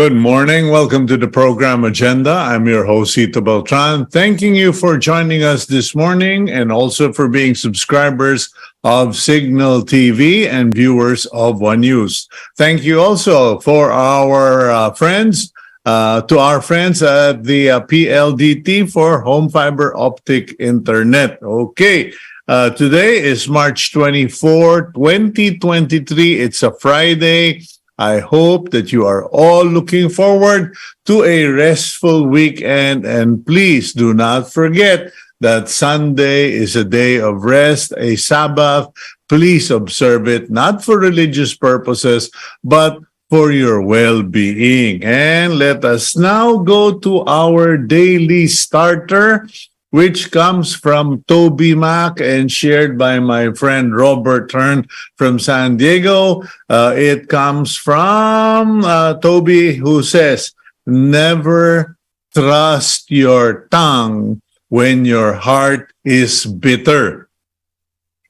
Good morning. Welcome to the program agenda. I'm your host, Cito Beltran. Thanking you for joining us this morning and also for being subscribers of Cignal TV and viewers of One News. Thank you also for our friends, to our friends at the PLDT for Home Fiber Optic Internet. Okay. Today is March 24, 2023. It's a Friday. I hope that you are all looking forward to a restful weekend, and please do not forget that Sunday is a day of rest, a Sabbath. Please observe it, not for religious purposes, but for your well-being. And let us now go to our daily starter, which comes from Toby Mac and shared by my friend Robert Hearn from San Diego. It comes from Toby, who says, "Never trust your tongue when your heart is bitter."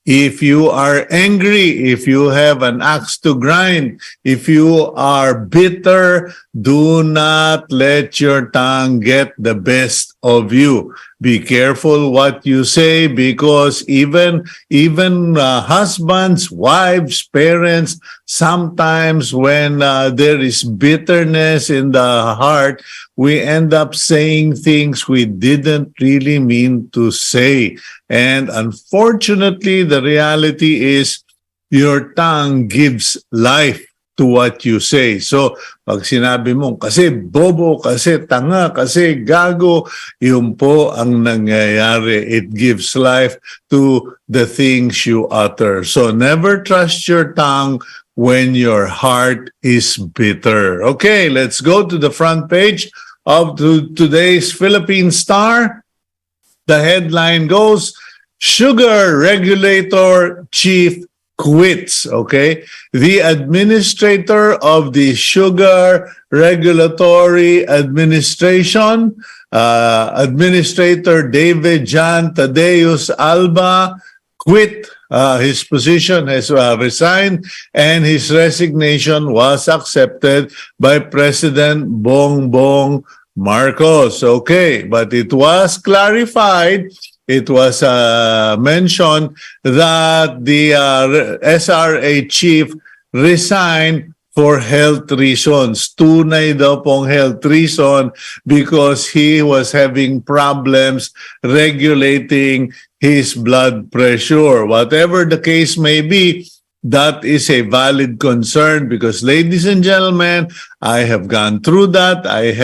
If you are angry, if you have an axe to grind, if you are bitter, do not let your tongue get the best of you. Be careful what you say, because even husbands, wives, parents, sometimes when there is bitterness in the heart, we end up saying things we didn't really mean to say. And unfortunately, the reality is your tongue gives life to what you say. So, pag sinabi mo, kasi bobo, kasi tanga, kasi gago, yun po ang nangyayari. It gives life to the things you utter. So, never trust your tongue when your heart is bitter. Okay, let's go to the front page of today's Philippine Star. The headline goes, "Sugar Regulator Chief Quits." Okay? The administrator of the Sugar Regulatory Administration, Administrator David John Tadeus Alba, quit. His position has resigned, and his resignation was accepted by President Bongbong Marcos. Okay, but it was clarified, it was mentioned that the SRA chief resigned for health reasons. Tunay daw pong health reason, because he was having problems regulating his blood pressure. Whatever the case may be, that is a valid concern, because, ladies and gentlemen, I have gone through that. I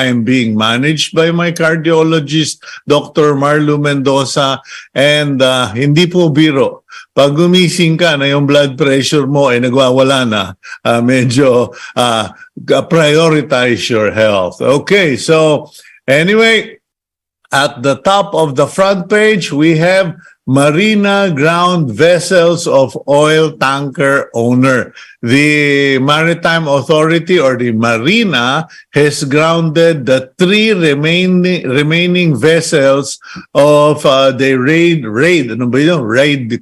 am being managed by my cardiologist, Dr. Marlo Mendoza, and hindi po biro. Pag gumising ka na yung blood pressure mo ay nagwawala na, medyo prioritize your health. Okay, so anyway, at the top of the front page, we have Marina ground vessels of oil tanker owner. The Maritime Authority, or the Marina, has grounded the 3 remaining vessels of the Raid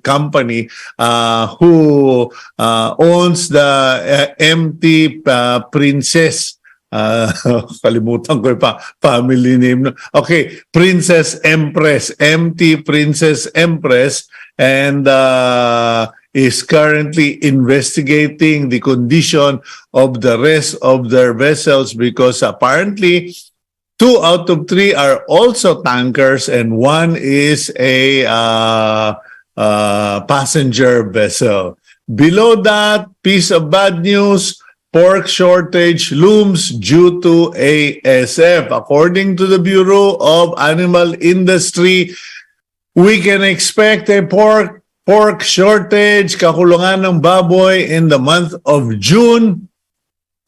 company who owns the MT Princess. Kalimutan ko yung family name. Okay, Princess Empress, MT Princess Empress, and is currently investigating the condition of the rest of their vessels, because apparently 2 out of 3 are also tankers and 1 is a passenger vessel. Below that, piece of bad news: pork shortage looms due to ASF. According to the Bureau of Animal Industry, we can expect a pork shortage, kakulangan ng baboy, in the month of June,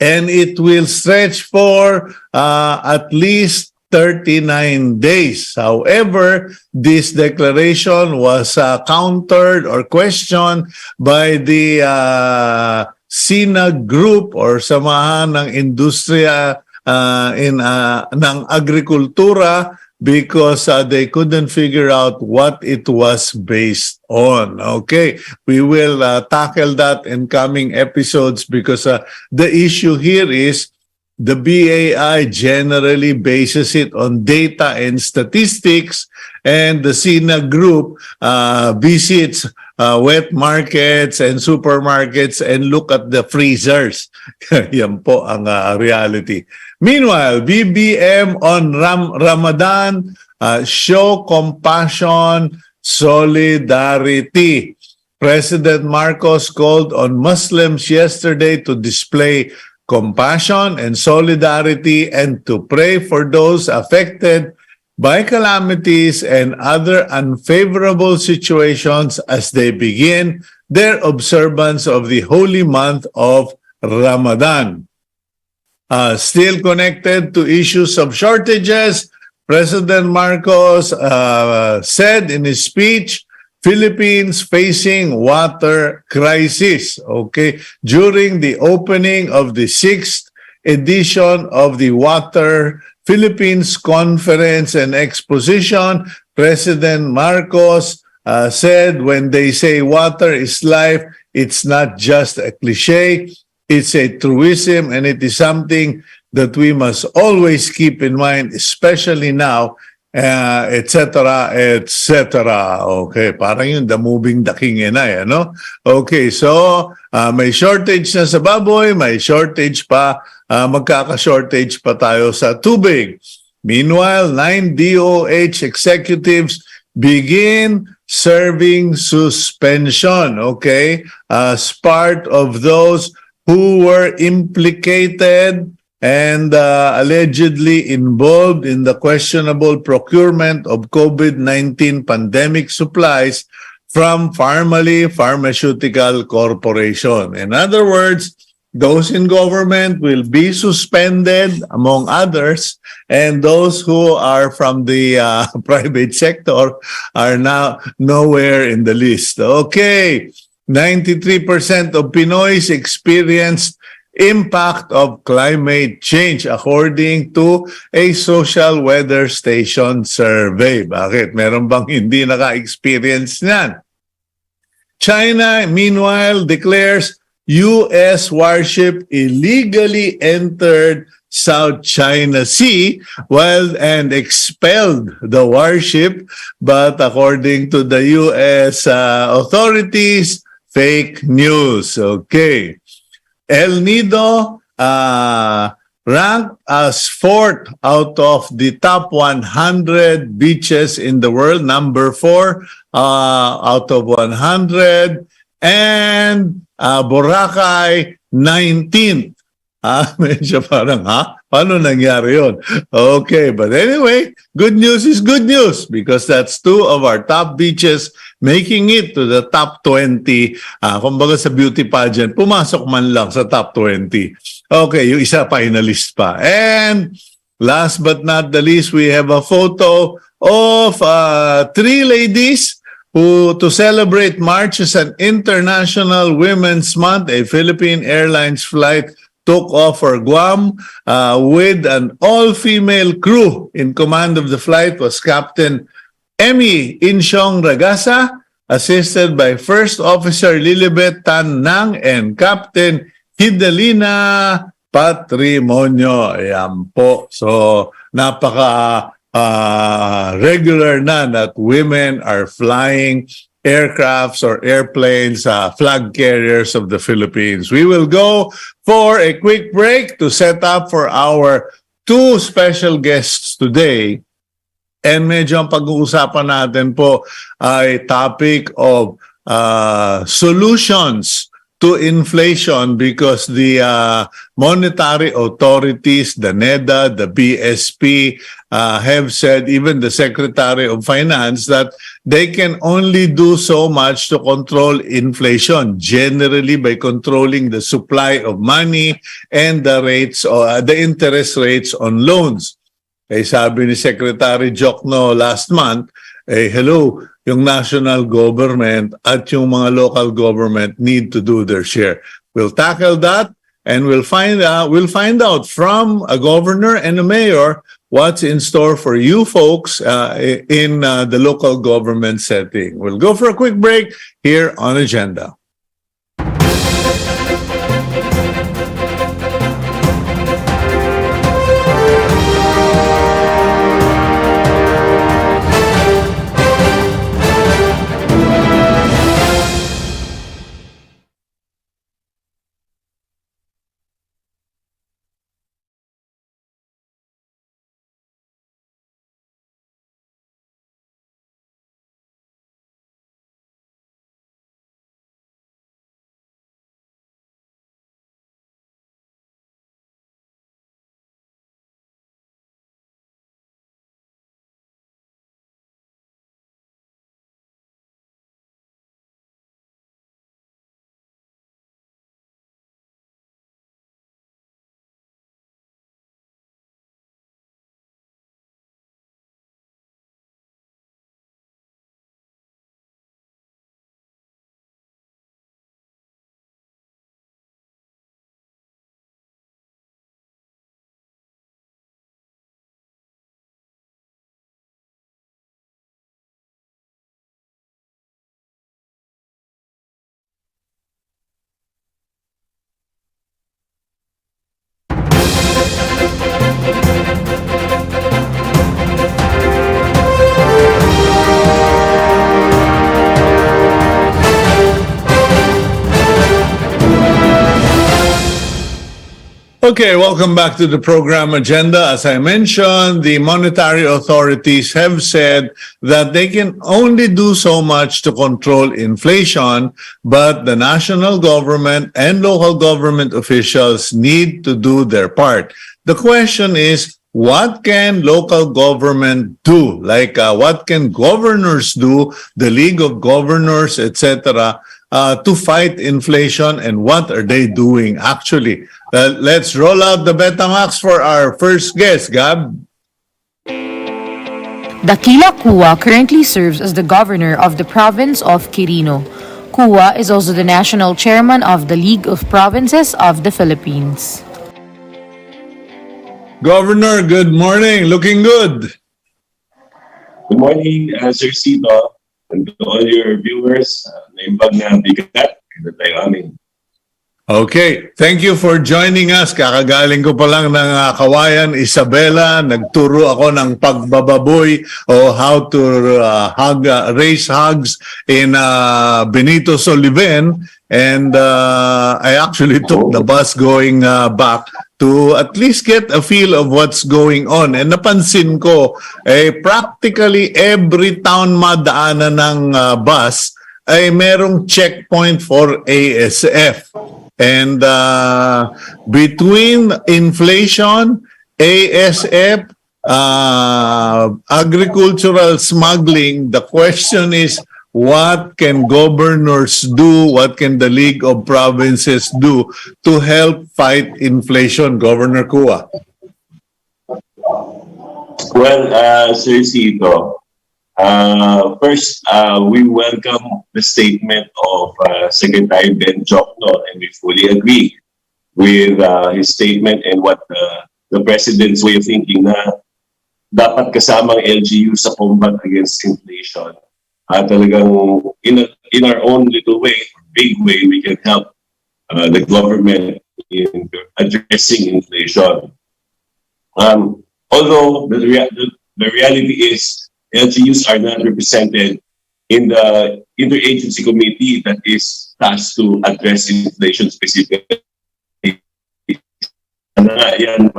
and it will stretch for at least 39 days. However, this declaration was countered or questioned by the SINAG Group, or Samahan ng Industriya ng Agrikultura, because they couldn't figure out what it was based on. Okay, we will tackle that in coming episodes, because the issue here is The BAI generally bases it on data and statistics, and the SINA group visits wet markets and supermarkets and look at the freezers. Yan po ang reality. Meanwhile, BBM on Ramadan, show compassion, solidarity. President Marcos called on Muslims yesterday to display compassion and solidarity and to pray for those affected by calamities and other unfavorable situations as they begin their observance of the holy month of Ramadan. Still connected to issues of shortages, President Marcos said in his speech, Philippines facing water crisis. Okay, during the opening of the 6th edition of the Water Philippines Conference and Exposition, President Marcos said, when they say water is life, it's not just a cliche, it's a truism, and it is something that we must always keep in mind, especially now, etc., etc. Okay, parang yun, the moving the king and I, ano? Okay, so may shortage na sa baboy, may shortage pa, magkaka-shortage pa tayo sa tubig. Meanwhile, 9 DOH executives begin serving suspension, okay, as part of those who were implicated and allegedly involved in the questionable procurement of COVID-19 pandemic supplies from Pharmally Pharmaceutical Corporation. In other words, those in government will be suspended, among others, and those who are from the private sector are now nowhere in the list. Okay, 93% of Pinoys experienced impact of climate change according to a social weather station survey. Bakit? Meron bang hindi naka-experience niyan? China, meanwhile, declares U.S. warship illegally entered South China Sea and expelled the warship, but according to the U.S. Authorities, fake news. Okay. El Nido ranked as 4th out of the top 100 beaches in the world, number 4 out of 100, and Boracay 19th. Medyo parang, paano nangyari yun? Okay, but anyway, good news is good news because that's 2 of our top beaches making it to the top 20. Kumbaga sa beauty pageant, pumasok man lang sa top 20. Okay, yung isa finalist pa. And last but not the least, we have a photo of 3 ladies who, to celebrate March as an International Women's Month, a Philippine Airlines flight took off for Guam with an all-female crew. In command of the flight was Captain Emmy Insyong Ragasa, assisted by First Officer Lilibet Tan Nang and Captain Hidalina Patrimonio. Ayan po. So, napaka regular na that women are flying aircrafts or airplanes, flag carriers of the Philippines. We will go for a quick break to set up for our 2 special guests today. And medyo ang pag-uusapan natin po ay topic of solutions to inflation because the monetary authorities, the NEDA, the BSP, have said, even the Secretary of Finance, that they can only do so much to control inflation, generally by controlling the supply of money and the rates, the interest rates on loans. Eh, sabi ni Secretary Jokno last month, hello, yung national government at yung mga local government need to do their share. We'll tackle that and we'll find out from a governor and a mayor what's in store for you folks in the local government setting. We'll go for a quick break here on Agenda. Okay, welcome back to the program agenda. As I mentioned, the monetary authorities have said that they can only do so much to control inflation, but the national government and local government officials need to do their part. The question is, what can local government do? Like, what can governors do, the League of Governors, etc., to fight inflation, and what are they doing actually? Let's roll out the Betamax for our first guest, Gab. Dakila Cua currently serves as the governor of the province of Quirino. Cua is also the national chairman of the League of Provinces of the Philippines. Governor, good morning. Looking good. Good morning, Sir Cito, and to all your viewers. Naimbag na bigat, ito tayo amin. Okay, thank you for joining us. Kakagaling ko pa lang ng Kawayan, Isabela. Nagturo ako ng pagbababoy o how to raise hogs in Benito Soliven. And I actually took the bus going back to at least get a feel of what's going on. And napansin ko, practically every town madaanan ng bus ay merong checkpoint for ASF. And between inflation, ASF, agricultural smuggling, the question is, what can governors do? What can the League of Provinces do to help fight inflation, Governor Cua? Well, Sir Cito, first, we welcome the statement of Secretary Ben Jokno, and we fully agree with his statement and what the President's way of thinking na dapat kasamang LGU sa combat against inflation. Talagang in our own little way, big way, we can help the government in addressing inflation. Although the reality is LGUs are not represented in the interagency committee that is tasked to address inflation specifically. Yan,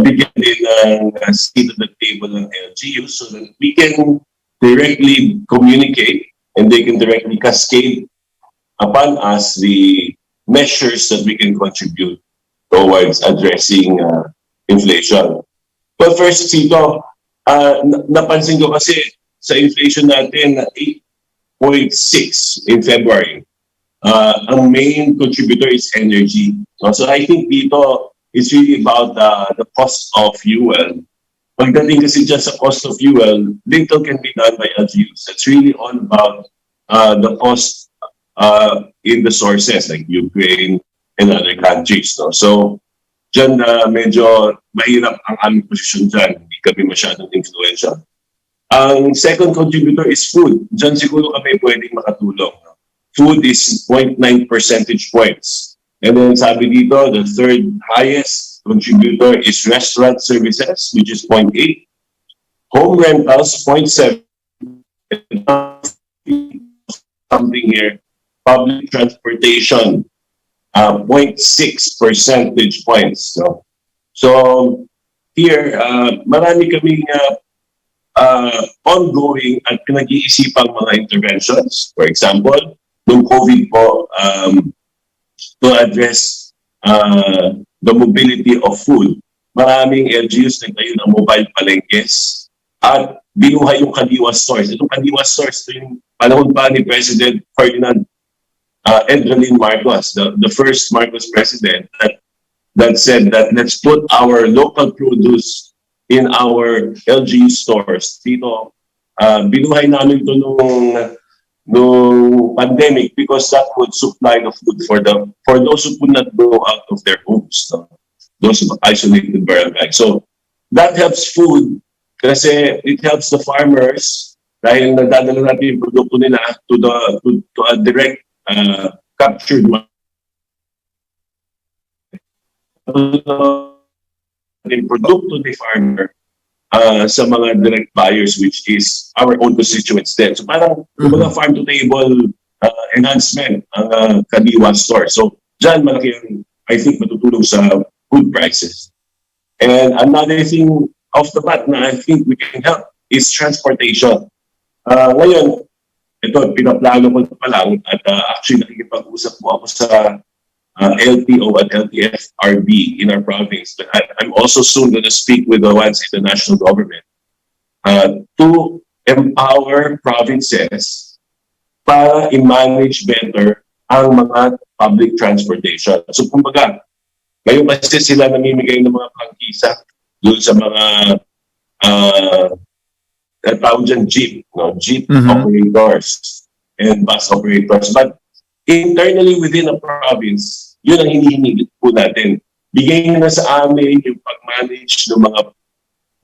bigyan din ng seat at the table ng LGUs so that we can directly communicate and they can directly cascade upon us the measures that we can contribute towards addressing inflation. But first, Cito, napansin ko kasi sa inflation natin na 8.6 in February. Ang main contributor is energy. So I think dito it's really about the cost of fuel. Pagdating kasi dyan sa cost of fuel, little can be done by LGUs. It's really all about the cost in the sources like Ukraine and other countries. No? So dyan medyo mahirap ang aming posisyon dyan. Hindi kami masyadong influential. Ang second contributor is food. Dyan siguro kami pwedeng makatulong. Food is 0.9 percentage points. And then sabi dito, the third highest contributor is restaurant services, which is 0.8. Home rentals, 0.7. Something here. Public transportation, 0.6 percentage points. So here, marami kaming ongoing at pinag-iisipang mga interventions. For example, nung COVID po, to address the mobility of food, maraming LGUs nagtayo ng mobile palengkes at binuhay yung Kadiwa stores. Itong Kadiwa stores, ito yung panahon pa ni President Ferdinand Edwin Marcos, the first Marcos president that said that let's put our local produce in our LGU stores. Dito, binuhay namin ito nung pandemic because that would supply the food for those who could not go out of their homes, those isolated barangays. So that helps food kasi it helps the farmers dahil nadadala natin yung produkto nila to a direct captured yung produkto ni farmer sa mga direct buyers, which is our own constituents din. So parang mga farm-to-table enhancement ang Kadiwa store. So dyan malaki I think matutulong sa food prices. And another thing off the bat na I think we can help is transportation. Ngayon, ito, pinaplano ko pa lang at actually nakikipag-usap po ako sa LTO at LTFRB in our province. But I'm also soon going to speak with the ones in the national government to empower provinces para i-manage better ang mga public transportation. So kumbaga, ngayon kasi sila namimigay ng mga prangkisa doon sa mga tawag dyan jeep, jeep operators and bus operators. But internally within a province, yun ang hinihingi po natin. Bigyan na sa amin yung pag-manage ng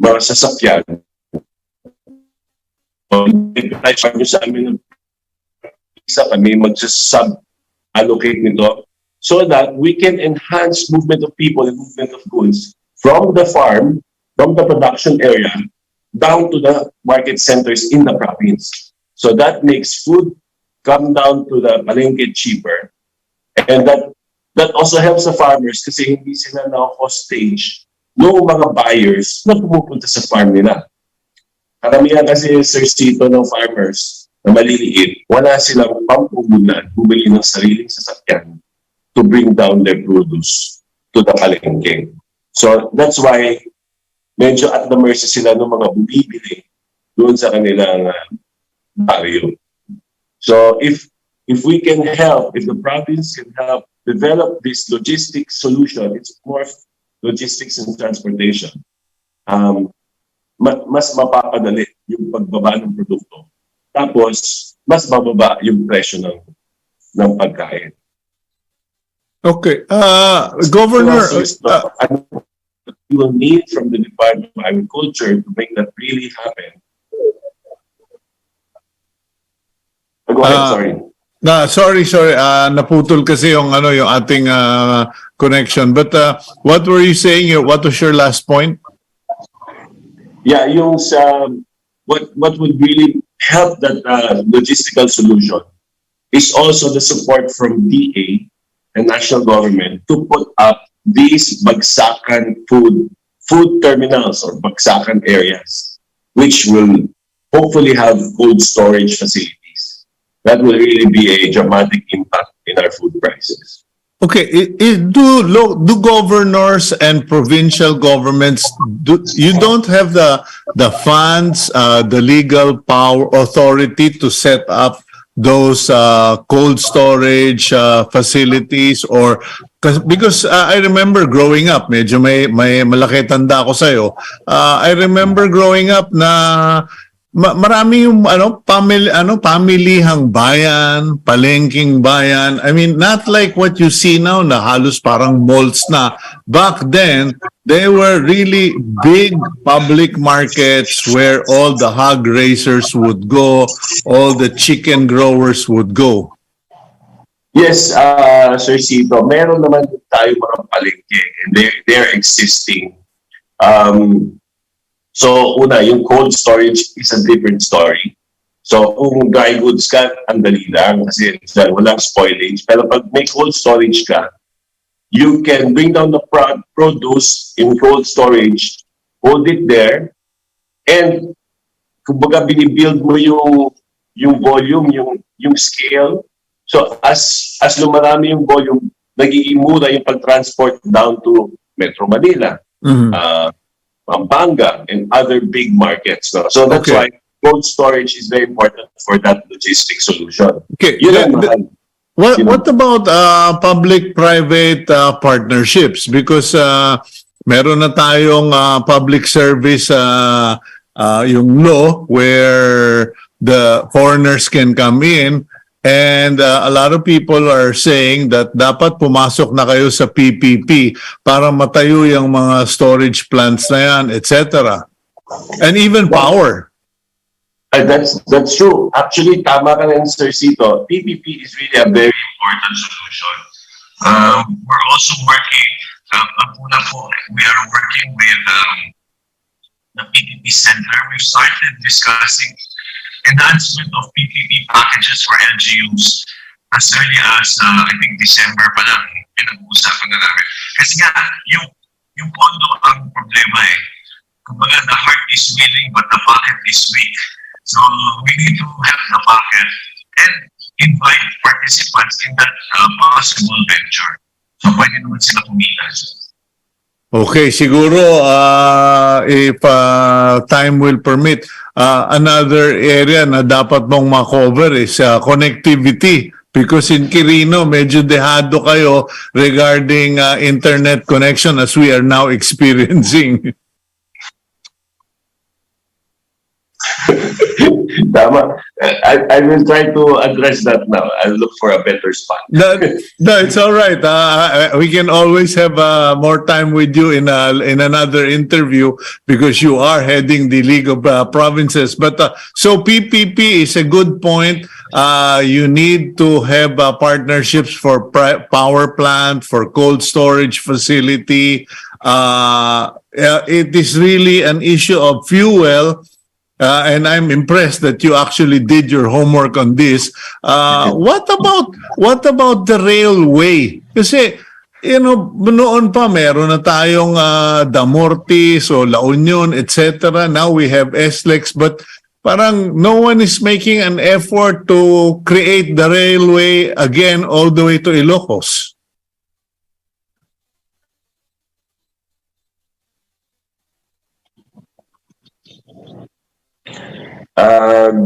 mga sasakyan. Nyo sa amin ng isa kami mag-sub-allocate nito so that we can enhance movement of people and movement of goods from the farm, from the production area, down to the market centers in the province. So that makes food come down to the palengke cheaper. And that also helps the farmers kasi hindi sila na-hostage ng mga buyers na pumupunta sa farm nila. Karamihan kasi, Sir Cito, ng farmers na maliliit, wala silang pampuhunan, bumili ng sariling sasakyan to bring down their produce to the palengke. So that's why medyo at the mercy sila ng mga bumibili doon sa kanilang barrio. So if we can help, if the province can help develop this logistics solution, it's more logistics and transportation, mas mapapadali yung pagbaba ng produkto. Tapos, mas bababa yung presyo ng pagkain. Okay. Governor... you will need from the Department of Agriculture to make that really happen. Go ahead, sorry. Sorry. Naputol kasi yung ating connection. But what were you saying? What was your last point? Yeah, yung what would really help that logistical solution is also the support from DA and national government to put up these bagsakan food terminals or bagsakan areas, which will hopefully have cold storage facilities. That will really be a dramatic impact in our food prices. Okay, do governors and provincial governments, you don't have the funds, the legal power, authority to set up those cold storage facilities or because I remember growing up, medyo may malaki tanda ako sa'yo. I remember growing up na marami yung pamilihang bayan, palengking bayan. I mean, not like what you see now na halos parang malls na. Back then, they were really big public markets where all the hog raisers would go, all the chicken growers would go. Yes, Sir Cito, meron naman tayo mga palengke and they're existing. So, una, yung cold storage is a different story. So, kung dry goods ka, ang dali lang kasi walang spoilage. Pero pag may cold storage ka, you can bring down the produce in cold storage, hold it there, and kumbaga binibuild mo yung volume, yung scale. So, as lumarami yung volume, nagiging mura yung pag-transport down to Metro Manila. Pampanga and other big markets. No? So that's why cold storage is very important for that logistic solution. Okay. What about public-private partnerships? Because meron na tayong public service yung law where the foreigners can come in. And a lot of people are saying that dapat pumasok na kayo sa PPP para matayo yung mga storage plants na yan, etc. And even power. That's true. Actually, tama ka rin, Sir Cito. PPP is really a very important solution. We're also working, we are working with the PPP Center. We've started discussing enhancement of PPP packages for LGUs as early as, I think, December pa lang. pinag-uusapan na namin. Kasi nga, yung pondo ang problema eh. Kumbaga, the heart is willing but the pocket is weak. So, we need to help the pocket and invite participants in that possible venture. So, pwede naman sila kumita. Okay, siguro if time will permit, another area na dapat mong makover is connectivity. Because in Quirino, medyo dehado kayo regarding internet connection as we are now experiencing. Tama. I will try to address that now. I'll look for a better spot. No, it's all right. We can always have more time with you in another interview because you are heading the League of Provinces. But so PPP is a good point. You need to have partnerships for power plant, for cold storage facility. It is really an issue of fuel. And I'm impressed that you actually did your homework on this. What about the railway? Kasi noon pa meron na tayong Damortis o La Union, etc. Now we have SLEX, but parang no one is making an effort to create the railway again all the way to Ilocos.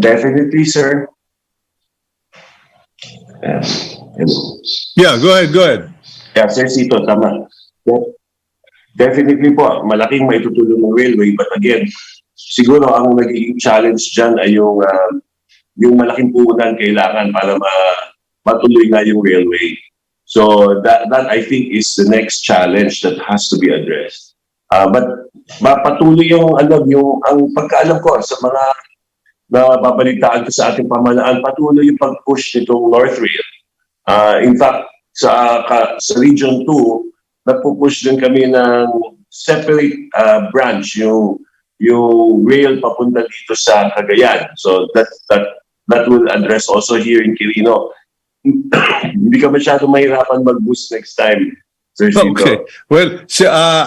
Definitely, sir. Yeah, go ahead. Yeah, Sir Cito, tama. Definitely po, malaking maitutulong ng railway. But again, siguro ang nagiging challenge dyan ay yung malaking puhunan kailangan para matuloy nga yung railway. So that I think is the next challenge that has to be addressed. But patuloy ang pagkaalam ko sa mga na babalitaan ko sa ating pamahalaan, patuloy yung pag-push nitong North Rail. In fact, sa Region 2, nagpo-push din kami ng separate branch, yung rail papunta dito sa Cagayan. So that will address also here in Quirino. Hindi ka masyado mahirapan mag-boost next time. Okay. Well,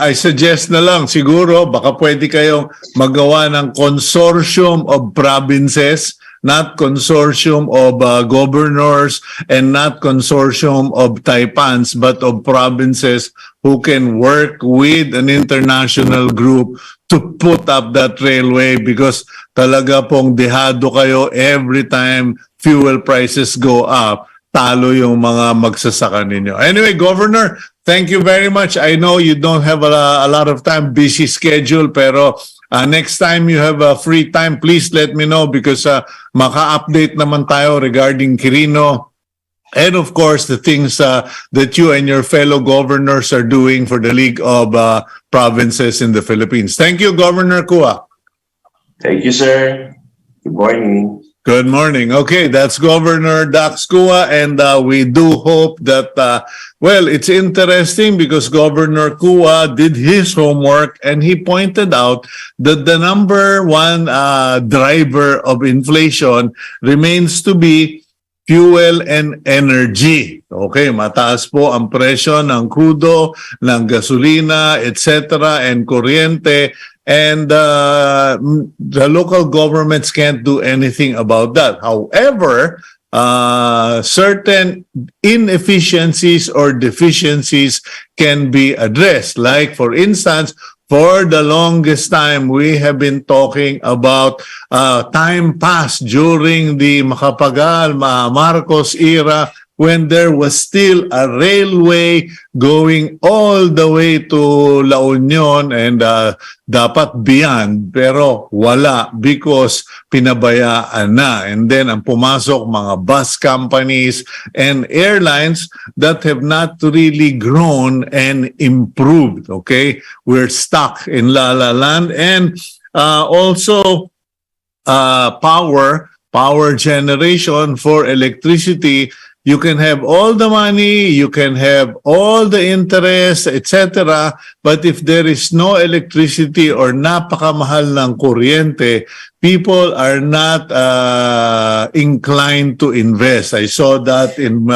I suggest na lang, siguro, baka pwede kayong magawa ng consortium of provinces, not consortium of governors, and not consortium of taipans, but of provinces who can work with an international group to put up that railway because talaga pong dehado kayo every time fuel prices go up. Talo yung mga magsasaka ninyo. Anyway, Governor, thank you very much. I know you don't have a lot of time, busy schedule, pero next time you have a free time, please let me know because maka-update naman tayo regarding Quirino and of course the things that you and your fellow governors are doing for the League of Provinces in the Philippines. Thank you, Governor Cua. Thank you, sir. Good morning. Good morning. Okay, that's Governor Dax Cua, and we do hope that, well, it's interesting because Governor Cua did his homework and he pointed out that the number one driver of inflation remains to be fuel and energy. Okay, mataas po ang presyo ng krudo, ng gasolina, etc. and kuryente. And the local governments can't do anything about that. However, certain inefficiencies or deficiencies can be addressed. Like, for instance, for the longest time, we have been talking about time passed during the Macapagal, Marcos era, when there was still a railway going all the way to La Union and dapat beyond, pero wala because pinabayaan na. And then ang pumasok mga bus companies and airlines that have not really grown and improved. Okay? We're stuck in La La Land. And also power generation for electricity You can have all the money, you can have all the interest, etc. But if there is no electricity or napakamahal ng kuryente, people are not inclined to invest. I saw that in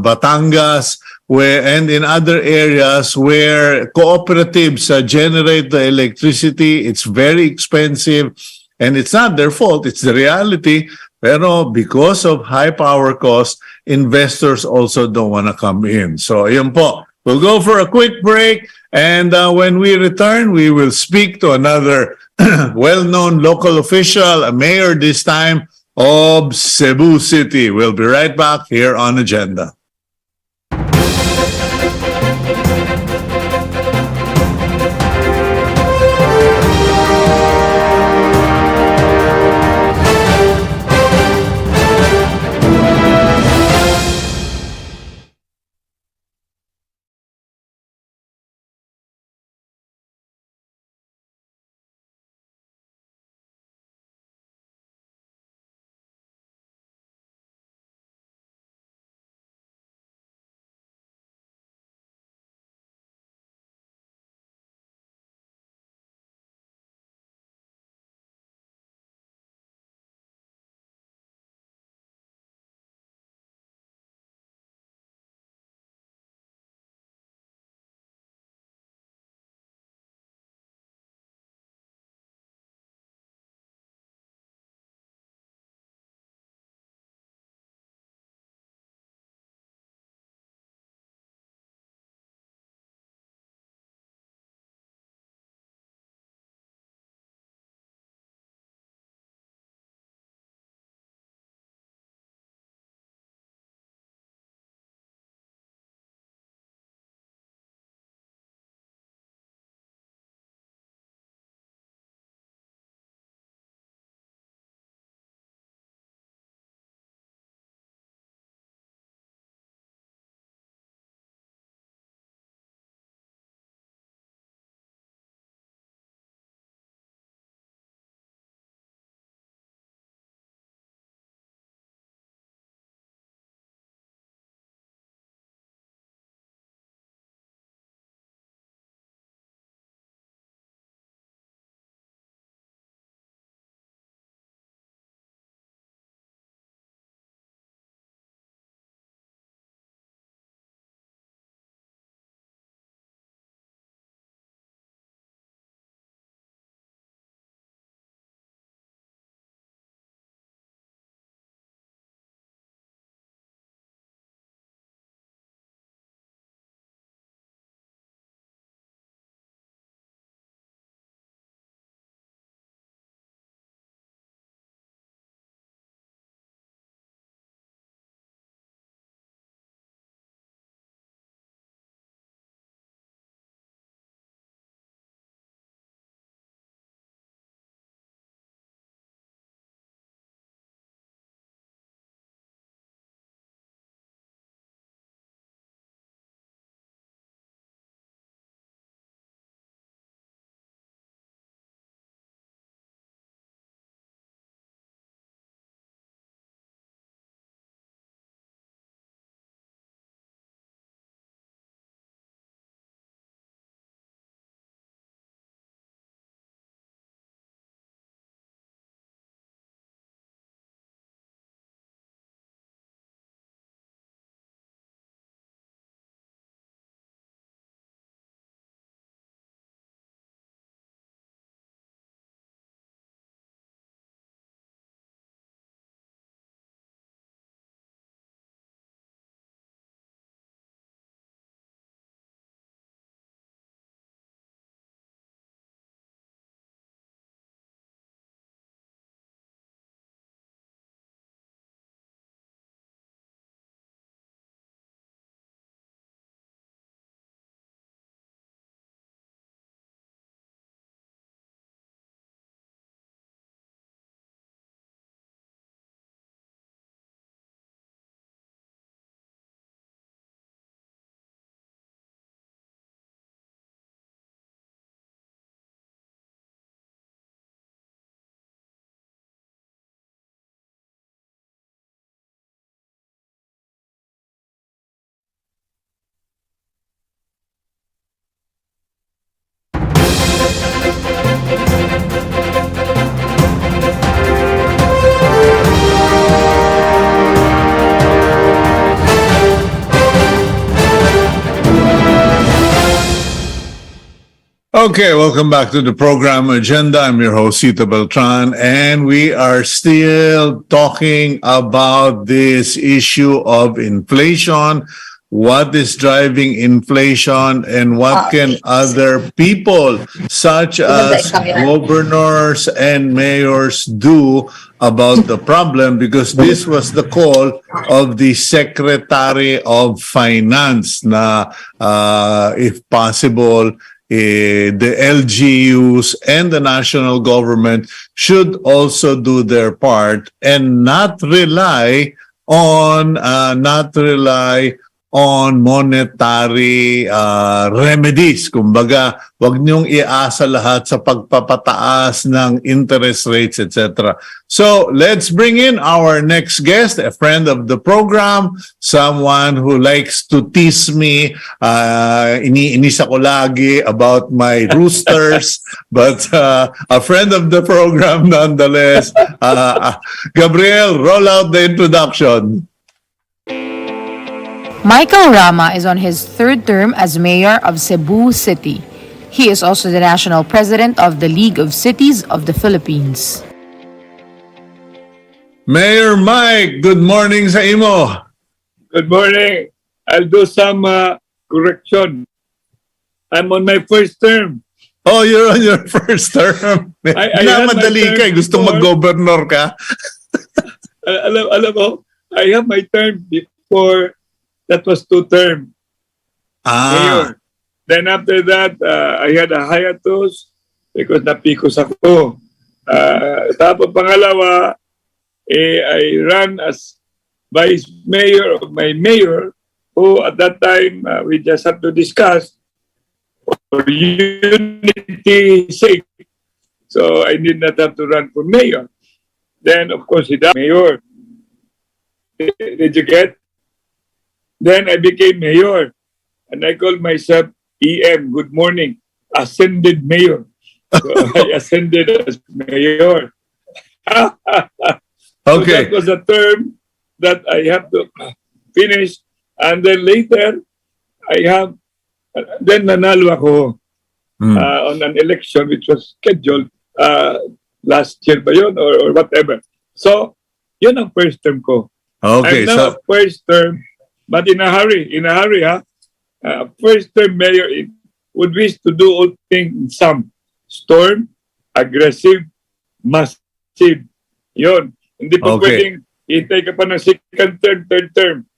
Batangas, and in other areas where cooperatives generate the electricity. It's very expensive, and it's not their fault. It's the reality. Pero because of high power costs, investors also don't want to come in. So, yun po. We'll go for a quick break, and when we return, we will speak to another well-known local official, a mayor this time of Cebu City. We'll be right back here on Agenda. Okay, welcome back to the program agenda. I'm your host, Cito Beltran, and we are still talking about this issue of inflation. What is driving inflation, and what can other people, such as governors and mayors, do about the problem? Because this was the call of the Secretary of Finance na if possible, the LGUs and the national government should also do their part and not rely on monetary remedies. Kumbaga, wag niyong iasa lahat sa pagpapataas ng interest rates, etc. So, let's bring in our next guest, a friend of the program, someone who likes to tease me. Iniinis ako lagi about my roosters, but a friend of the program nonetheless. Gabriel, roll out the introduction. Michael Rama is on his third term as mayor of Cebu City. He is also the national president of the League of Cities of the Philippines. Mayor Mike, good morning sa imo. Good morning. I'll do some correction. I'm on my first term. Oh, you're on your first term. I had my Madali ka, term gusto before. mag-governor ka. Alam mo, I have my term before. That was 2 term. Mayor. Then after that, I had a hiatus because napikos ako. Tapos pangalawa, I ran as vice mayor of my mayor, who at that time, we just have to discuss for unity sake. So I did not have to run for mayor. Then, of course, he died mayor. Did you get? Then I became mayor, and I called myself EM, good morning, ascended mayor. So I ascended as mayor. So Okay. that was a term that I have to finish. And then later, then nanalo ako on an election which was scheduled last year ba yun or whatever. So, yun ang first term ko. Okay, I'm now a first term. But in a hurry, ha? First term mayor would wish to do all things in some. Storm, aggressive, massive. Yun. Hindi pa pwedeng hintay ka pa ng second term, third term.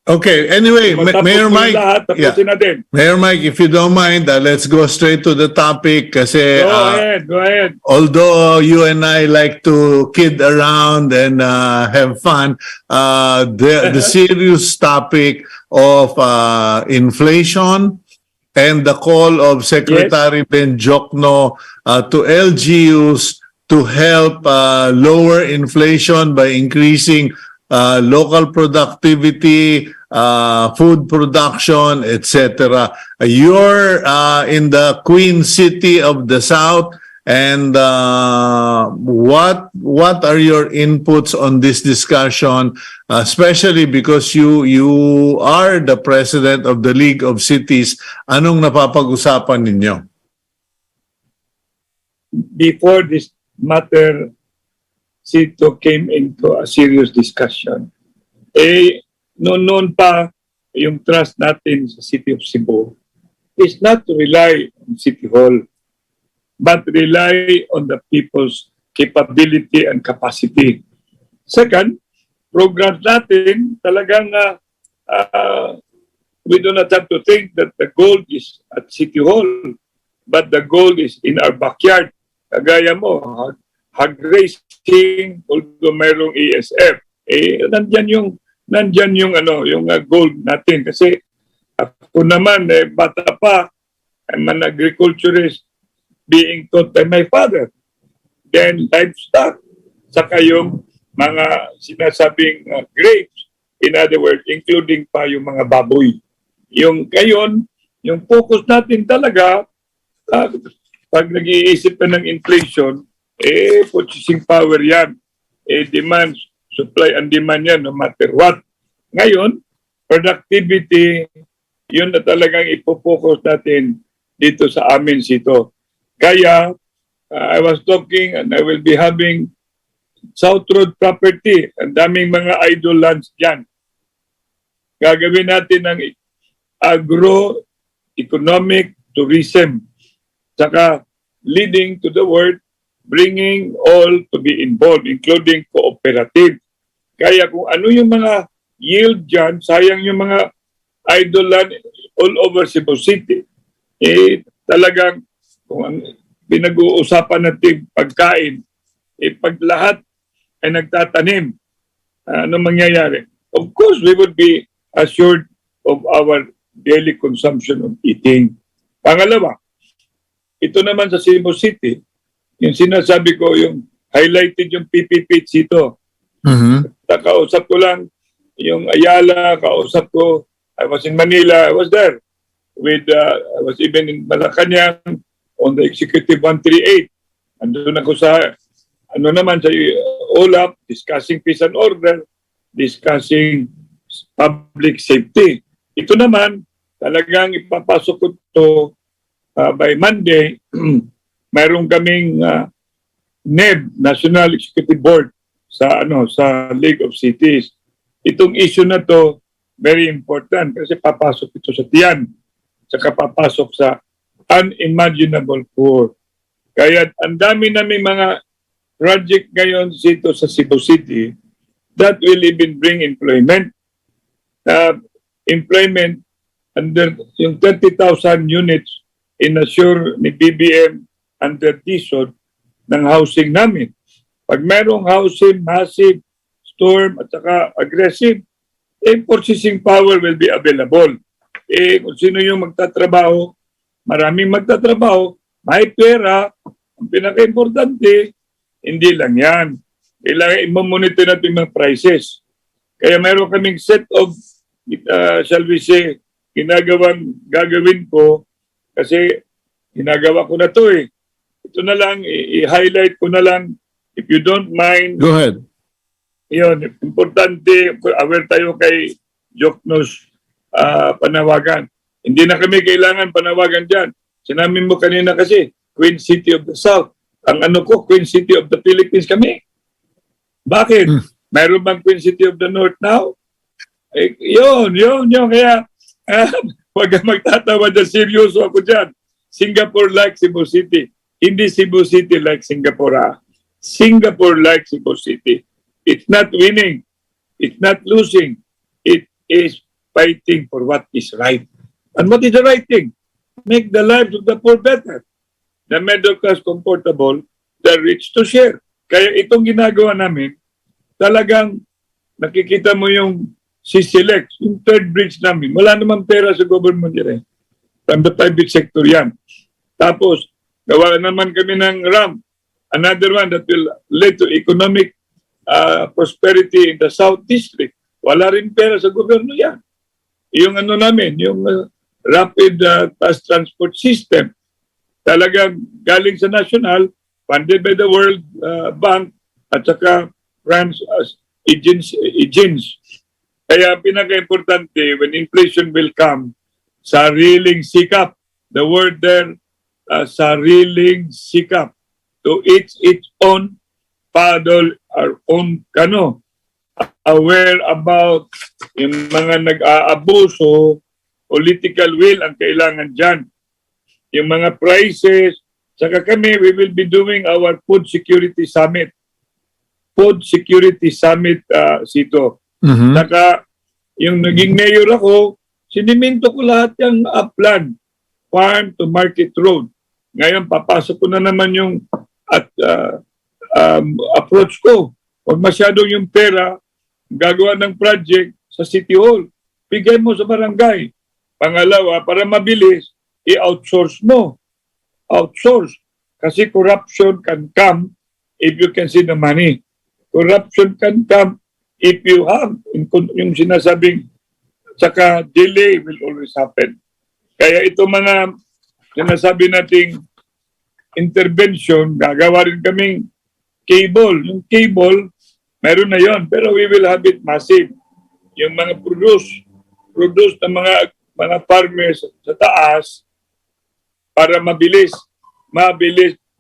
Okay, anyway, Mayor Mike, tapusin natin. Mayor Mike, if you don't mind, let's go straight to the topic kasi Go ahead. although you and I like to kid around and have fun, the serious topic of inflation and the call of Secretary Benjokno to LGUs to help lower inflation by increasing local productivity, food production, etc. You're in the Queen City of the South, and what are your inputs on this discussion, especially because you are the president of the League of Cities? Anong napapag-usapan ninyo? Before this matter, Cito came into a serious discussion. Noon pa, yung trust natin sa City of Cebu is not to rely on City Hall, but rely on the people's capability and capacity. Second, programs natin talagang we do not have to think that the gold is at City Hall, but the gold is in our backyard. Kagaya mo, hog racing, although mayroong ESF, nandyan yung gold natin. Kasi ako naman, bata pa, I'm an agriculturist being taught by my father. Then livestock, saka yung mga sinasabing grapes, in other words, including pa yung mga baboy. Yung kayon, yung focus natin talaga, pag nag-iisip ka ng inflation, purchasing power yan. Demand, supply and demand yan, no matter what. Ngayon, productivity, yun na talagang ipofocus natin dito sa amin, Cito. Kaya, I was talking and I will be having South Road property. Ang daming mga idle lands dyan. Gagawin natin ng agro-economic tourism. Saka leading to the world, bringing all to be involved, including cooperative. Kaya kung ano yung mga yield dyan, sayang yung mga idle land all over Cebu City. Talagang kung ang pinag-uusapan natin pagkain, pag lahat ay nagtatanim, ano mangyayari? Of course, we would be assured of our daily consumption of eating. Pangalawa, ito naman sa Cebu City, yung sinasabi ko, yung highlighted yung PPP Cito. Kausap ko lang yung Ayala, kausap ko, I was in Manila, I was there. I was even in Malacanang on the Executive 138. Andun ako sa, sa OLAP, discussing peace and order, discussing public safety. Ito naman, talagang ipapasok ko ito by Monday. Mayroon kaming NEB, National Executive Board, sa League of Cities. Itong issue na to very important kasi papasok ito sa tiyan, saka papasok sa unimaginable poor. Kaya ang dami namin mga project ngayon dito sa Cebu City that will even bring employment. Employment under yung 30,000 units in-assure ni BBM under DSOD ng housing namin. Pag merong housing, massive, storm, at saka aggressive, purchasing power will be available. Kung sino yung magtatrabaho, maraming magtatrabaho, may pera, ang pinaka-importante, hindi lang yan. Kailangan i-monitor natin yung mga prices. Kaya meron kaming set of, shall we say, gagawin ko, kasi ginagawa ko na to eh. Ito na lang, i-highlight ko na lang, if you don't mind. Go ahead. Yun, importante, aware tayo kay Joknos panawagan. Hindi na kami kailangan panawagan dyan. Sinabi mo kanina kasi, Queen City of the South. Ang Queen City of the Philippines kami. Bakit? Mayroon bang Queen City of the North now? Yun. Kaya, huwag kang magtatawa dyan. Seryoso ako dyan. Singapore like Cebu City. Hindi Cebu City like Singapore. Singapore like Cebu City. It's not winning. It's not losing. It is fighting for what is right. And what is the right thing? Make the lives of the poor better. The middle class comfortable, the rich to share. Kaya itong ginagawa namin, talagang nakikita mo yung CCLEX, yung third bridge namin. Wala namang pera sa government yan. From the private sector yan. Tapos, gawa naman kami ng RAM. Another one that will lead to economic prosperity in the South District. Wala rin pera sa gobyerno yan. Yung namin, yung rapid fast transport system, talagang galing sa national, funded by the World Bank at saka France agents. Kaya pinaka-importante, when inflation will come, sariling sikap. The word there, sariling sikap. To each its own, paddle our own kano. Aware about yung mga nag-aabuso, political will ang kailangan dyan. Yung mga prices, saka kami, we will be doing our food security summit. Food security summit, Cito. Saka, yung naging mayor ako, siniminto ko lahat yung upland, farm to market road. Ngayon, papasok ko na naman yung approach ko. Huwag masyadong yung pera, gagawa ng project sa City Hall. Bigay mo sa barangay. Pangalawa, para mabilis, i-outsource mo. Outsource. Kasi corruption can come if you can see the money. Corruption can come if you have yung sinasabing, saka delay will always happen. Kaya ito mga sinasabi nating intervention, gagawa rin kaming cable. Yung cable, meron na yon, pero we will have it massive. Yung mga produce ng mga farmers sa taas, para mabilis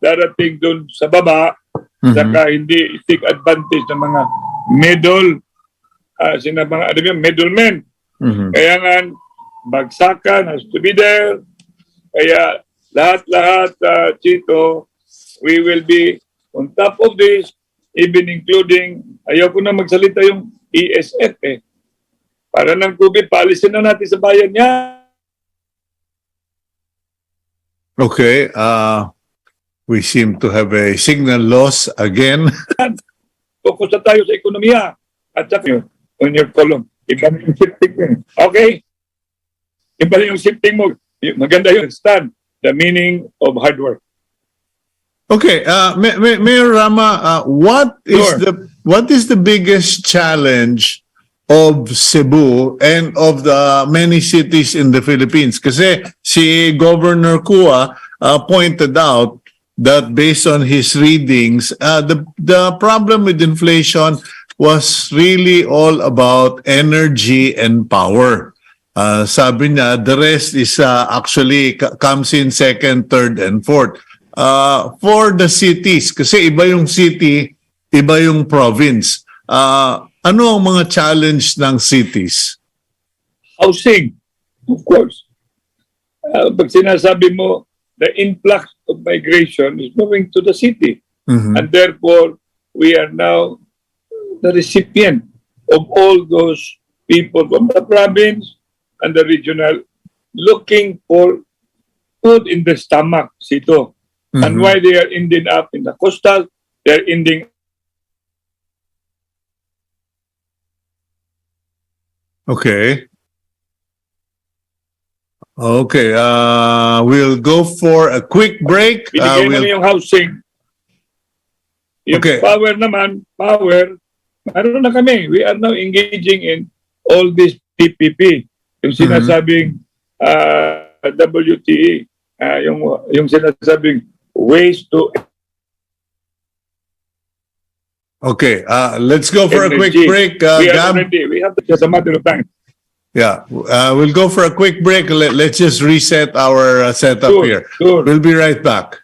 darating doon sa baba, saka hindi take advantage ng mga middlemen. Kaya nga, bagsakan has to be there. Kaya lahat-lahat, Chito, we will be on top of this, even including, ayaw ko na magsalita yung ESF Para ng COVID, paalisin na natin sa bayan niya. Okay, we seem to have a signal loss again. Focus na tayo sa ekonomiya. At saka on your column. Iba na yung shifting mo. Okay? Iba na yung shifting mo. Maganda yung understand the meaning of hard work. Okay, Mayor Rama, what is the biggest challenge of Cebu and of the many cities in the Philippines? Kasi si Governor Cua pointed out that based on his readings, the problem with inflation was really all about energy and power. Sabi niya, the rest is actually comes in second, third, and fourth. For the cities, kasi iba yung city, iba yung province. Ano ang mga challenge ng cities? Housing, of course. Pag sinasabi mo, the influx of migration is moving to the city. And therefore, we are now the recipient of all those people from the province and the regional looking for food in the stomach, Cito. And why they are ending up in the coastal, they are ending. Okay. Okay, we'll go for a quick break. Binigay na yung housing. Yung Okay. power naman, meron na kami. We are now engaging in all this PPP. Yung sinasabing WTE, yung sinasabing ways to Okay, let's go for a quick energy. break. We are Gab. ready. We have just a matter of time. Yeah, we'll go for a quick break. Let's just reset our setup Sure, here. sure. We'll be right back.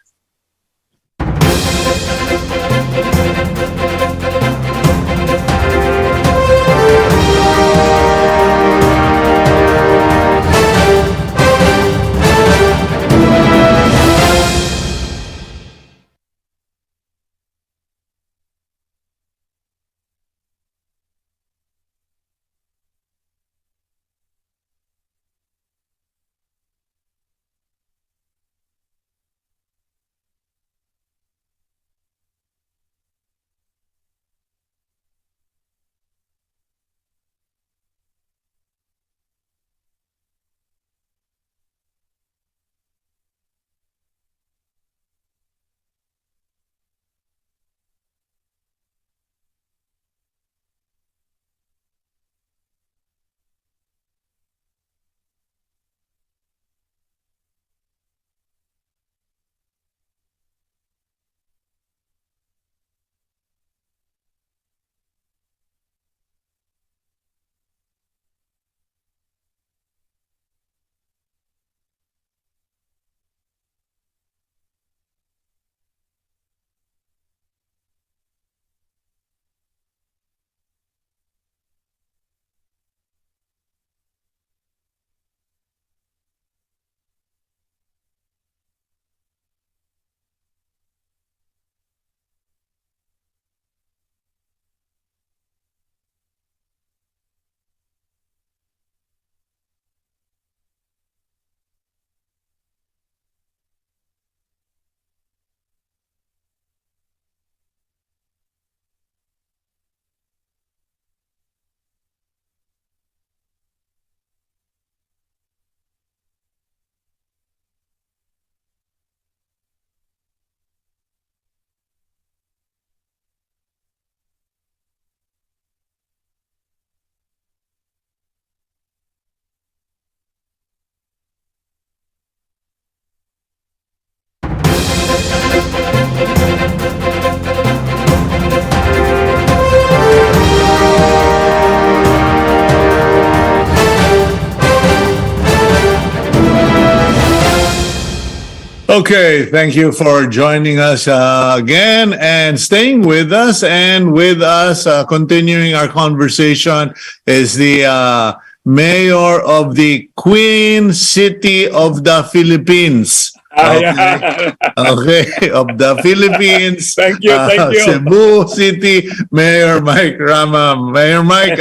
Okay, thank you for joining us again and staying with us. And with us, continuing our conversation, is the mayor of the Queen City of the Philippines. Okay. Okay, of the Philippines. Thank you, thank you. Cebu City, Mayor Mike Rama. Mayor Mike,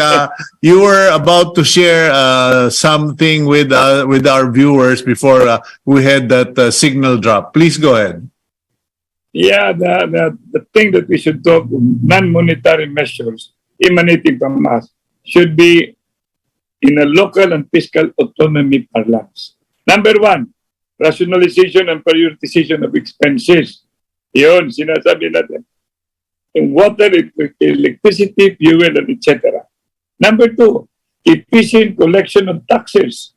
you were about to share something with our viewers before we had that signal drop. Please go ahead. Yeah, the thing that we should talk, non-monetary measures emanating from us should be in a local and fiscal autonomy parlance. Number one, rationalization and prioritization of expenses. Yun, sinasabi natin. In water, electricity, fuel, and etc. Number two, efficient collection of taxes.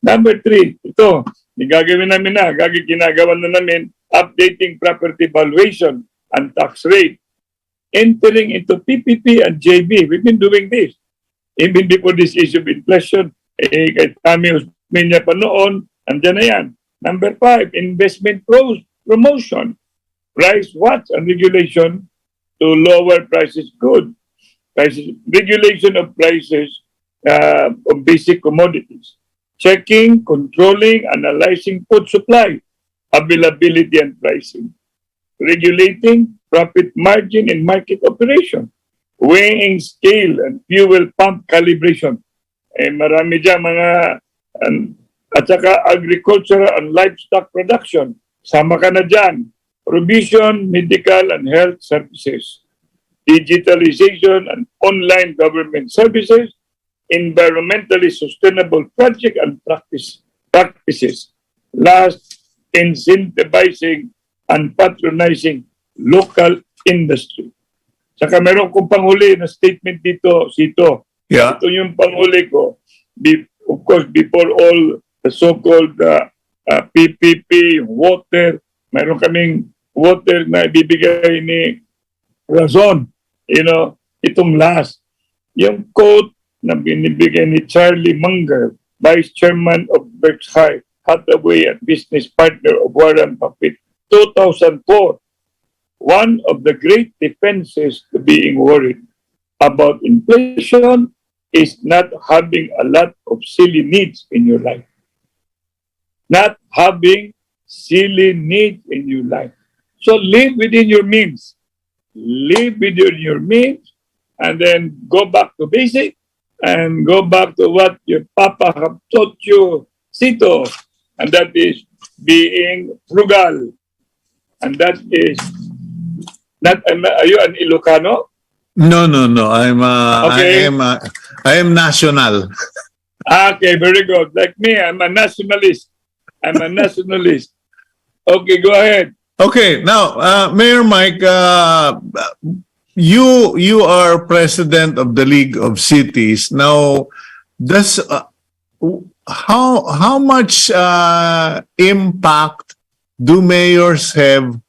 Number three, ito, gagawin namin na, ginagawa na namin, updating property valuation and tax rate. Entering into PPP and JB. We've been doing this. Even before this issue of inflation, kahit kami Usmania pa noon, andyan na yan. Number five, investment promotion. Price watch and regulation to lower prices good. Regulation of prices of basic commodities. Checking, controlling, analyzing food supply, availability and pricing. Regulating profit margin in market operation. Weighing scale and fuel pump calibration. Marami dyan mga at saka agricultural and livestock production. Sama ka na dyan. Provision, medical and health services. Digitalization and online government services. Environmentally sustainable project and practices. Last, incentivizing and patronizing local industry. Saka meron kong panghuli na statement dito, Cito. Yeah. Ito yung panghuli ko. Of course, before all the so-called PPP, water, meron kaming water na ibibigay ni Razon. You know, itong last. Yung quote na binibigay ni Charlie Munger, Vice Chairman of Berkshire Hathaway and business partner of Warren Buffett, 2004. One of the great defenses to being worried about inflation is not having a lot of silly needs in your life. Not having silly needs in your life. So live within your means. Live within your means and then go back to basic and go back to what your papa have taught you, Cito, and that is being frugal. And that is not, are you an Ilocano? No. I'm Okay. I am national. Okay, very good. Like me, I'm a nationalist. Okay, go ahead. Okay, now, Mayor Mike, you are president of the League of Cities. Now, does how much impact do mayors have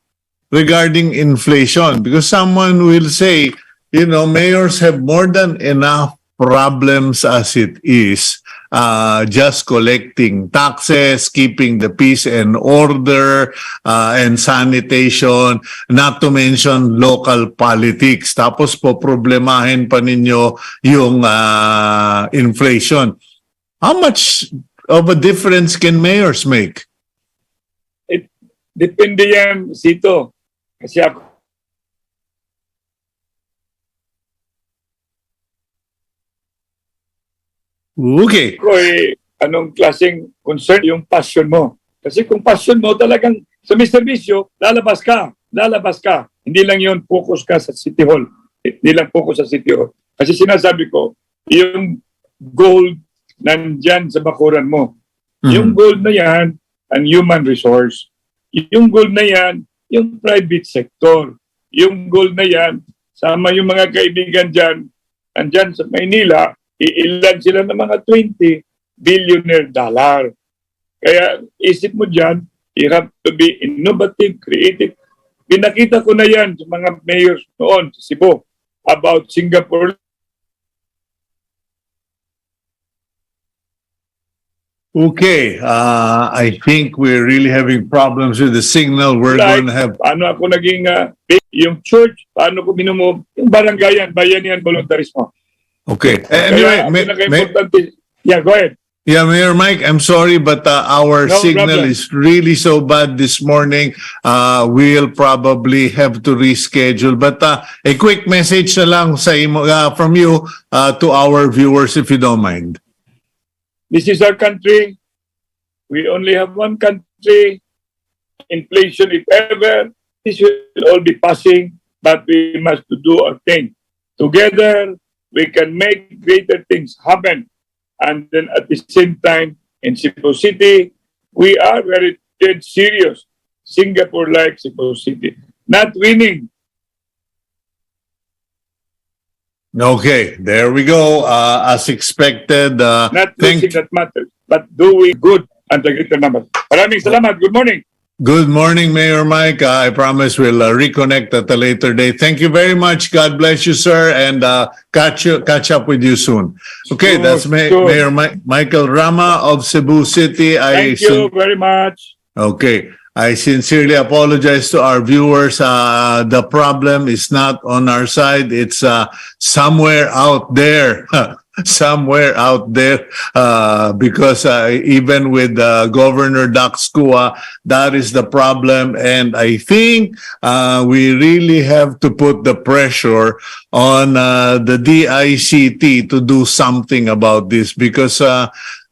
regarding inflation? Because someone will say, you know, mayors have more than enough problems as it is. Just collecting taxes, keeping the peace and order, and sanitation, not to mention local politics. Tapos po problemahin pa ninyo yung inflation. How much of a difference can mayors make? Depende yan, Cito. Kasi ako, Okay. anong klaseng concern yung passion mo. Kasi kung passion mo talagang sa servisyo, lalabas ka. Hindi lang yun, focus ka sa City Hall. Hindi lang focus sa City Hall. Kasi sinasabi ko, yung gold nandyan sa bakuran mo. Yung gold na yan, ang human resource. Yung gold na yan, yung private sector. Yung gold na yan, sama yung mga kaibigan dyan, andyan sa Maynila, iilan sila ng mga 20 billionaire dollar. Kaya isip mo dyan, you have to be innovative, creative. Pinakita ko na yan sa mga mayors noon sa Cebu about Singapore Okay, I think we're really having problems with the signal. We're Like, going to have... paano ako naging yung church, paano ko minumove, yung barangayan, bayanihan, voluntarismo. Okay. Kaya, Anyway, pinaka-importante, yeah, go ahead. yeah, Mayor Mike, I'm sorry, but our No signal problem. is really so bad this morning. We'll probably have to reschedule. But a quick message na lang from you to our viewers, if you don't mind. This is our country. We only have one country. Inflation, if ever, this will all be passing, but we must do our thing. Together, we can make greater things happen. And then at the same time, in Cebu City, we are very dead serious. Singapore-like Cebu City. Not winning. Okay, there we go. As expected. Not losing that matters, but doing good and the greater number. Maraming salamat. Good morning. Good morning, Mayor Mike. I promise we'll reconnect at a later date. Thank you very much. God bless you, sir, and catch up with you soon. Okay, Sure, that's sure. Mayor Michael Rama of Cebu City. Thank you very much. Okay. I sincerely apologize to our viewers. The problem is not on our side. It's somewhere out there. Somewhere out there. Because even with Governor Dakila Cua, that is the problem. And I think we really have to put the pressure on the DICT to do something about this because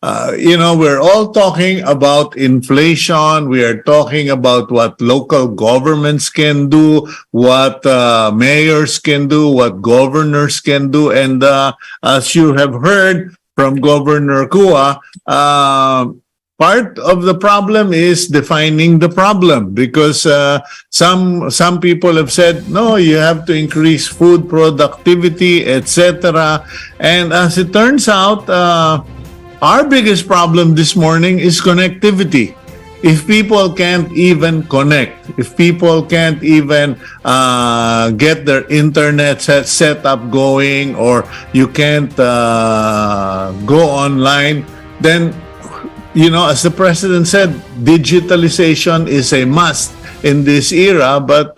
we're all talking about inflation. We are talking about what local governments can do, what mayors can do, what governors can do. And as you have heard from Governor Cua, part of the problem is defining the problem because some people have said, no, you have to increase food productivity, etc. And as it turns out, our biggest problem this morning is connectivity. If people can't even connect, if people can't even get their internet set up going, or you can't go online, then, as the president said, digitalization is a must in this era. But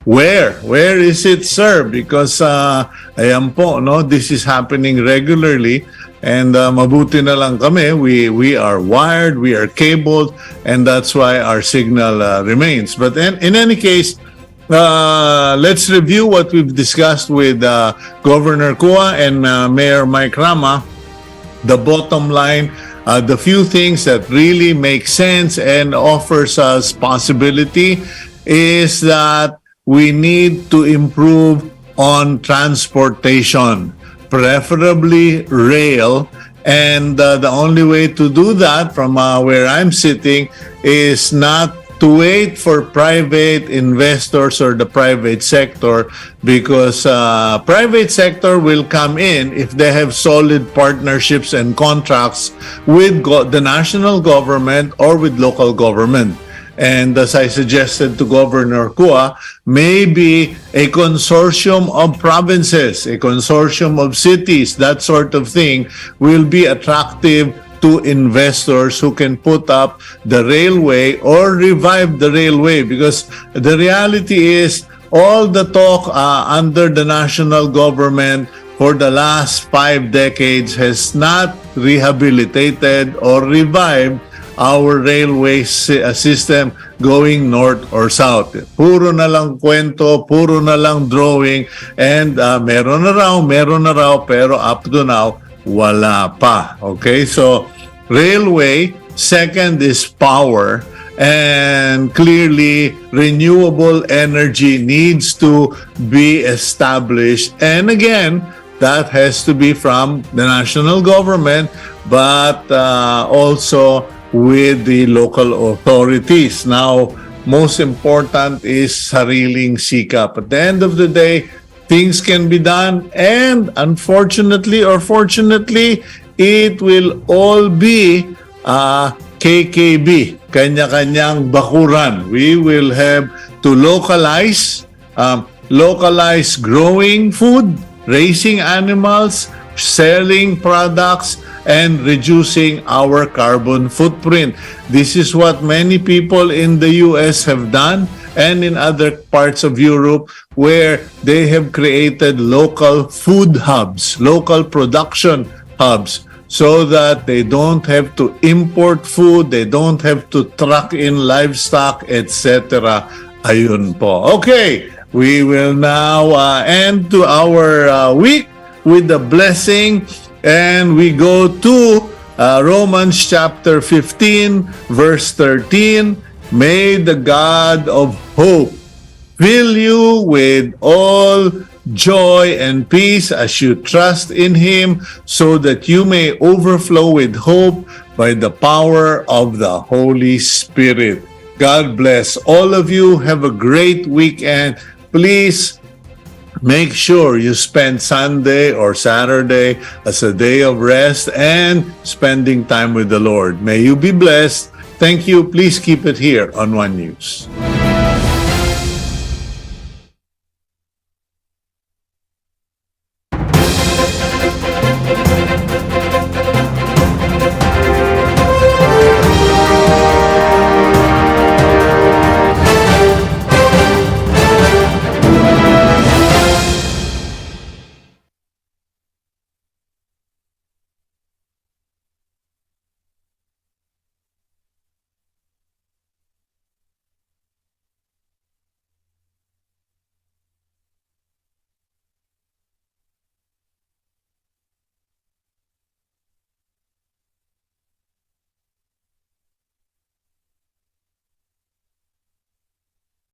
where is it, sir? Because ayan po, this is happening regularly. And mabuti na lang kami, we are wired, we are cabled, and that's why our signal remains. But in any case, let's review what we've discussed with Governor Cua and Mayor Mike Rama. The bottom line, the few things that really make sense and offers us possibility is that we need to improve on transportation, preferably rail, and the only way to do that from where I'm sitting is not to wait for private investors or the private sector, because private sector will come in if they have solid partnerships and contracts with the national government or with local government. And as I suggested to Governor Cua, maybe a consortium of provinces, a consortium of cities, that sort of thing will be attractive to investors who can put up the railway or revive the railway. Because the reality is, all the talk under the national government for the last 5 decades has not rehabilitated or revived our railway system going north or south. Puro na lang kwento, puro na lang drawing, and meron na raw, pero up to now, wala pa. Okay, so railway, second is power, and clearly renewable energy needs to be established. And again, that has to be from the national government, but also with the local authorities. Now, most important is sariling sikap. At the end of the day, things can be done, and unfortunately or fortunately, it will all be KKB, kanya-kanyang bakuran. We will have to localize growing food, raising animals, selling products, and reducing our carbon footprint. This is what many people in the US have done and in other parts of Europe, where they have created local food hubs, local production hubs, so that they don't have to import food, they don't have to truck in livestock, etc. Ayun po. Okay, we will now end to our week with the blessing, and we go to Romans chapter 15, verse 13. May the God of hope fill you with all joy and peace as you trust in Him, so that you may overflow with hope by the power of the Holy Spirit. God bless all of you. Have a great weekend. Please make sure you spend Sunday or Saturday as a day of rest and spending time with the Lord. May you be blessed. Thank you. Please keep it here on One News.